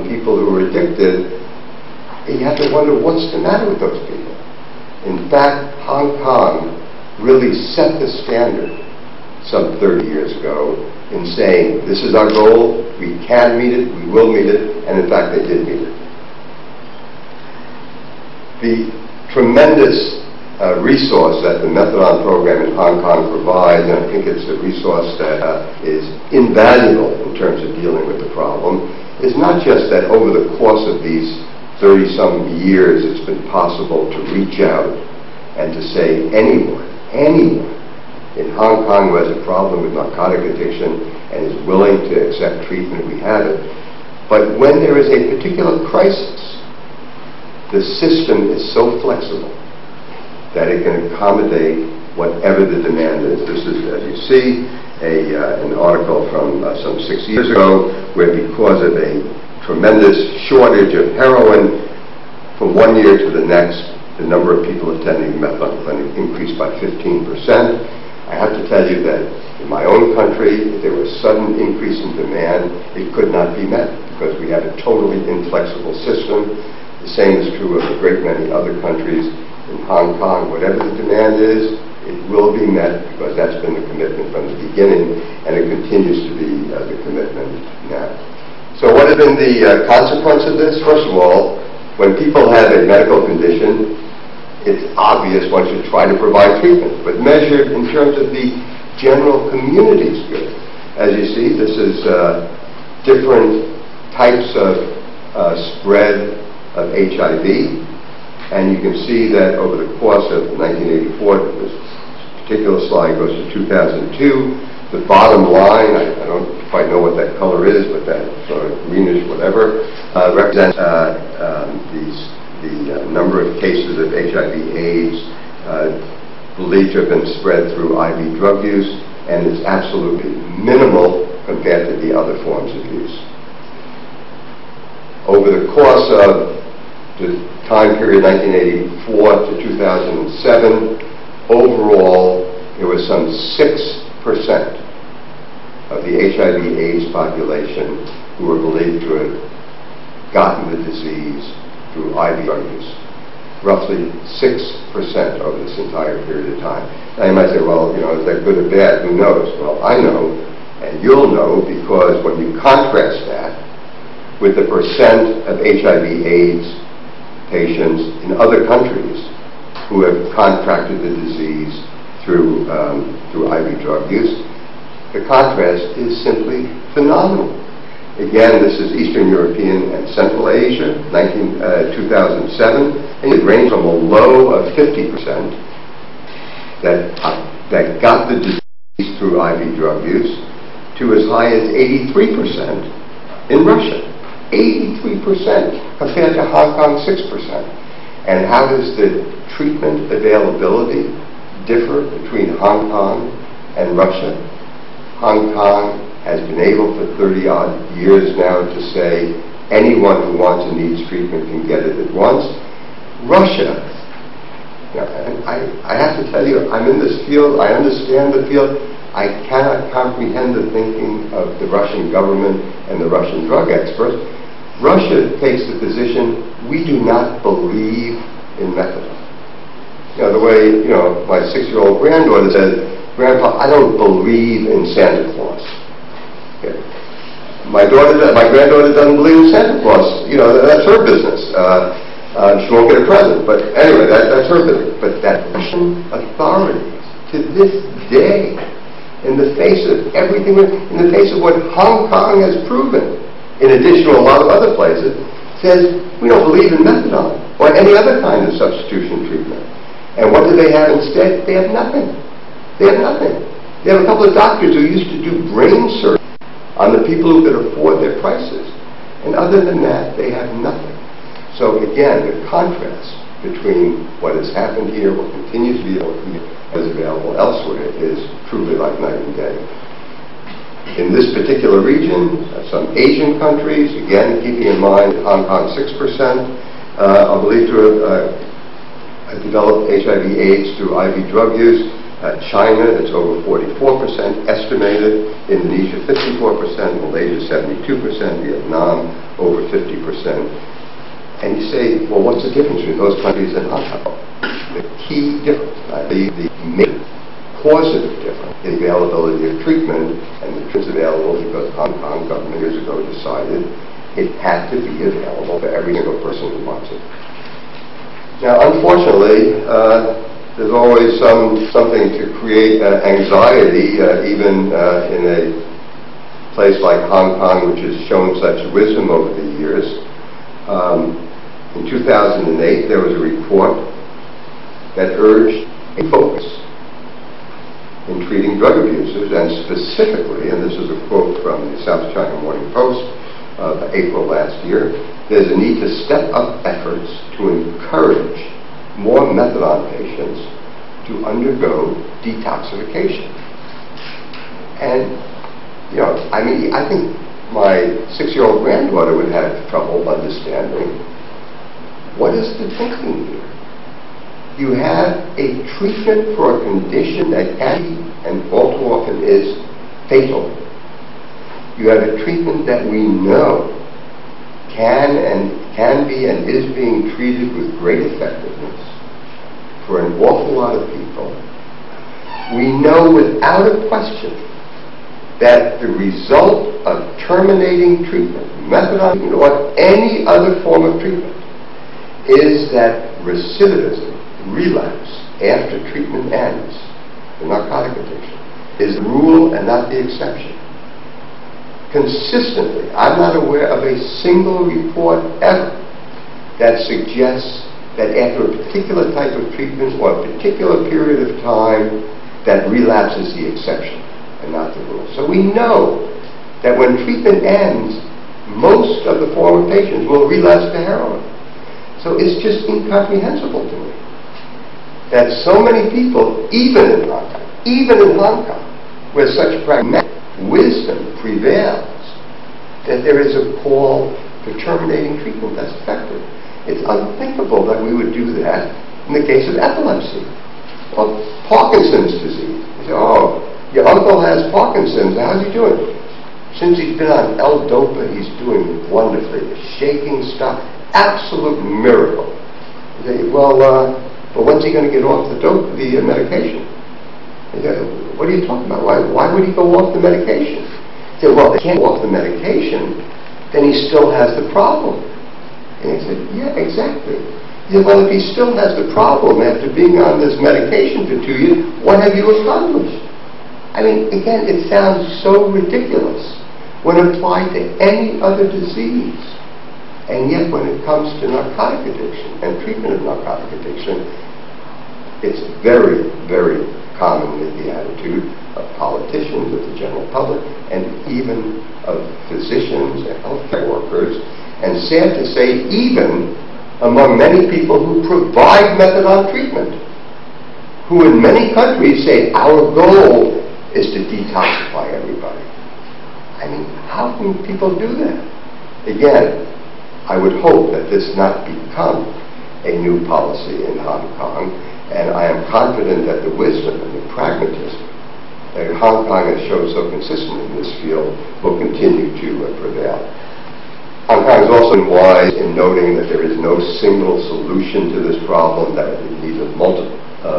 people who were addicted, you have to wonder what's the matter with those people. In fact, Hong Kong really set the standard some 30 years ago in saying, this is our goal, we can meet it, we will meet it, and in fact they did meet it. The tremendous resource that the methadone program in Hong Kong provides, and I think it's a resource that is invaluable in terms of dealing with the problem, is not just that over the course of these 30-some years it's been possible to reach out and to say anyone in Hong Kong who has a problem with narcotic addiction and is willing to accept treatment, we have it. But when there is a particular crisis, the system is so flexible that it can accommodate whatever the demand is. This is, as you see, an article from some 6 years ago where because of a tremendous shortage of heroin, from one year to the next, the number of people attending the methadone clinic increased by 15%. I have to tell you that in my own country, if there was a sudden increase in demand, it could not be met because we have a totally inflexible system. The same is true of a great many other countries. In Hong Kong, whatever the demand is, it will be met because that's been the commitment from the beginning, and it continues to be the commitment now. So what has been the consequence of this? First of all, when people have a medical condition, it's obvious one should try to provide treatment, but measured in terms of the general community's good. As you see, this is different types of spread of HIV. And you can see that over the course of 1984, this particular slide goes to 2002. The bottom line, I don't quite know what that color is, but that sort of greenish whatever, represents the number of cases of HIV/AIDS believed to have been spread through IV drug use, and it's absolutely minimal compared to the other forms of use. Over the course of the time period 1984 to 2007, overall there was some 6% of the HIV/AIDS population who were believed to have gotten the disease through IV drug use. Roughly 6% over this entire period of time. Now you might say, well, is that good or bad? Who knows? Well, I know, and you'll know, because when you contrast that with the percent of HIV/AIDS patients in other countries who have contracted the disease through IV drug use, the contrast is simply phenomenal. Again, this is Eastern European and Central Asia, 2007, and it ranged from a low of 50% that got the disease through IV drug use to as high as 83% in Russia. 83% compared to Hong Kong 6%. And how does the treatment availability differ between Hong Kong and Russia? Hong Kong has been able for 30-odd years now to say anyone who wants and needs treatment can get it at once. Russia, and I have to tell you, I'm in this field, I understand the field, I cannot comprehend the thinking of the Russian government and the Russian drug experts. Russia takes the position, we do not believe in methadone. The way, my 6-year-old granddaughter said, Grandpa, I don't believe in Santa Claus. Okay. My granddaughter doesn't believe in Santa Claus. That's her business. She won't get a present. But anyway, that's her business. But that Russian authorities, to this day, in the face of everything, in the face of what Hong Kong has proven, in addition to a lot of other places, says we don't believe in methadone or any other kind of substitution treatment. And what do they have instead? They have nothing. They have nothing. They have a couple of doctors who used to do brain surgery on the people who could afford their prices. And other than that, they have nothing. So again, the contrast between what has happened here, what continues to be available elsewhere, is truly like night and day. In this particular region, some Asian countries, again, keeping in mind Hong Kong 6%, are believed to have developed HIV/AIDS through IV drug use. China, it's over 44% estimated. Indonesia, 54%. Malaysia, 72%. Vietnam, over 50%. And you say, well, what's the difference between those countries and Hong Kong? The key difference, the main causative difference, the availability of treatment, and the treatment available because Hong Kong government years ago decided it had to be available for every single person who wants it. Now, unfortunately, there's always something to create anxiety, even in a place like Hong Kong, which has shown such wisdom over the years. In 2008, there was a report that urged a focus in treating drug abusers, and specifically, and this is a quote from the South China Morning Post of April last year, there's a need to step up efforts to encourage more methadone patients to undergo detoxification. And, you know, I mean, I think my 6-year-old granddaughter would have trouble understanding what is the thinking here. You have a treatment for a condition that can be, and all too often is, fatal. You have a treatment that we know can be and is being treated with great effectiveness for an awful lot of people. We know without a question that the result of terminating treatment, methadone or any other form of treatment, is that recidivism, relapse, after treatment ends, the narcotic addiction, is the rule and not the exception. Consistently, I'm not aware of a single report ever that suggests that after a particular type of treatment or a particular period of time, that relapse is the exception and not the rule. So we know that when treatment ends, most of the former patients will relapse to heroin. So it's just incomprehensible to me that so many people, even in Hong Kong, where such pragmatic wisdom prevails, that there is a call for terminating treatment that's effective. It's unthinkable that we would do that in the case of epilepsy or Parkinson's disease. You say, oh, your uncle has Parkinson's, how's he doing? Since he's been on L-Dopa, he's doing wonderfully. Shaking stuff, absolute miracle. You say, well, when's he going to get off the medication? You say, what are you talking about? Why would he go off the medication? You say, well, if he can't go off the medication, then he still has the problem. And he said, yeah, exactly. He said, well, if he still has the problem after being on this medication for 2 years, what have you accomplished? I mean, again, it sounds so ridiculous when applied to any other disease. And yet, when it comes to narcotic addiction and treatment of narcotic addiction, it's very, very commonly the attitude of politicians, of the general public, and even of physicians and healthcare workers, and sad to say, even among many people who provide methadone treatment, who in many countries say, our goal is to detoxify everybody. I mean, how can people do that? Again, I would hope that this not become a new policy in Hong Kong, and I am confident that the wisdom and the pragmatism that Hong Kong has shown so consistently in this field will continue to prevail. Hong Kong has also been wise in noting that there is no single solution to this problem, that it needs a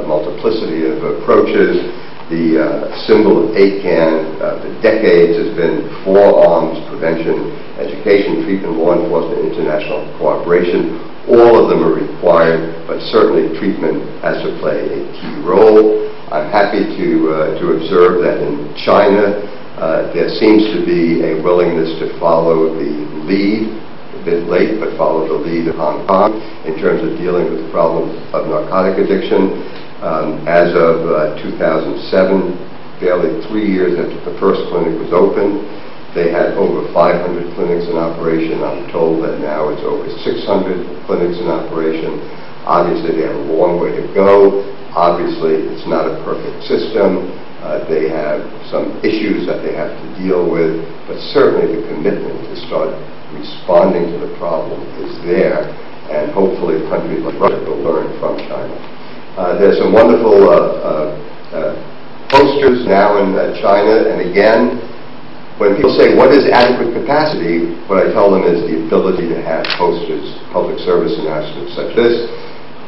multiplicity of approaches. The symbol of ACAN for decades has been 4 arms: prevention, education, treatment, law enforcement, international cooperation. All of them are required, but certainly treatment has to play a key role. I'm happy to observe that in China there seems to be a willingness to follow the lead, a bit late, but follow the lead of Hong Kong in terms of dealing with the problem of narcotic addiction. As of 2007, barely 3 years after the first clinic was opened, they had over 500 clinics in operation. I'm told that now it's over 600 clinics in operation. Obviously, they have a long way to go. Obviously, it's not a perfect system. They have some issues that they have to deal with, but certainly the commitment to start responding to the problem is there, and hopefully countries like Russia will learn from China. There's some wonderful posters now in China, and again, When people say, what is adequate capacity, what I tell them is the ability to have posters, public service announcements such as this.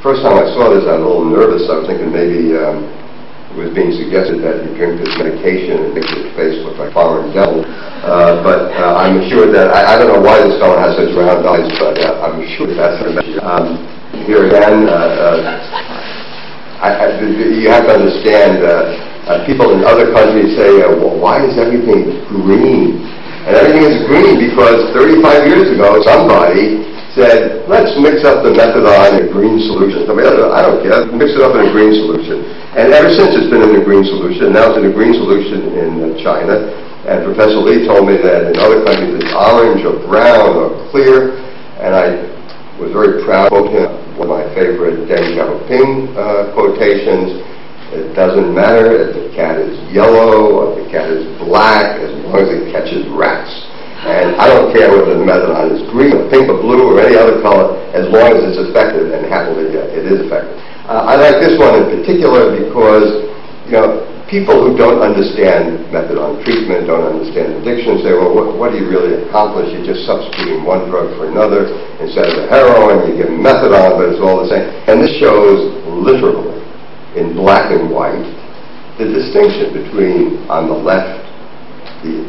First time I saw this, I was a little nervous. I was thinking maybe it was being suggested that you drink this medication and make your face look like foreign devil. But I'm assured that, I don't know why this fellow has such round eyes, but I'm sure that's the message. Here again, you have to understand, people in other countries say, well, why is everything green? And everything is green because 35 years ago, somebody said, let's mix up the methadone in a green solution. I mean, I don't care, mix it up in a green solution. And ever since it's been in a green solution, now it's in a green solution in China. And Professor Lee told me that in other countries it's orange or brown or clear. And I was very proud to quote him, one of my favorite Deng Xiaoping quotations. It doesn't matter if the cat is yellow or if the cat is black, as long as it catches rats. And I don't care whether the methadone is green or pink or blue or any other color, as long as it's effective, and happily it is effective. I like this one in particular because, you know, people who don't understand methadone treatment, don't understand addiction, say, well, what do you really accomplish? You're just substituting one drug for another. Instead of the heroin, you give methadone, but it's all the same. And this shows literally, in black and white, the distinction between, on the left, the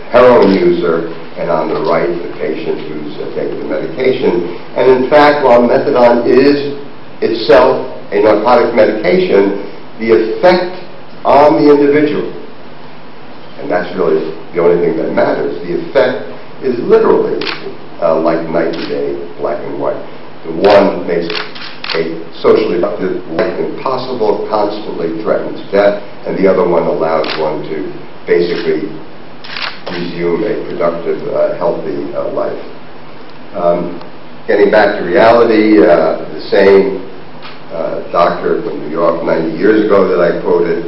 heroin user, and on the right, the patient who's taking the medication. And in fact, while methadone is itself a narcotic medication, the effect on the individual, and that's really the only thing that matters, the effect is literally like night and day, black and white. The one makes a socially productive life impossible, constantly threatens death, and the other one allows one to basically resume a productive, healthy life. Getting back to reality, the same doctor from New York 90 years ago that I quoted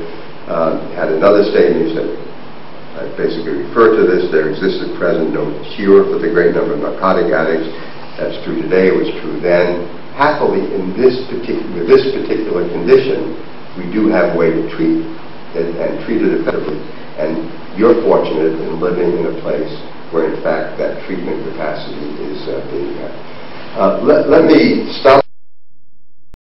had another statement. He said, I basically refer to this, there exists at present no cure for the great number of narcotic addicts. That's true today, it was true then. Happily, with this particular condition, we do have a way to treat it and treat it effectively. And you're fortunate in living in a place where, in fact, that treatment capacity is being met. Let me stop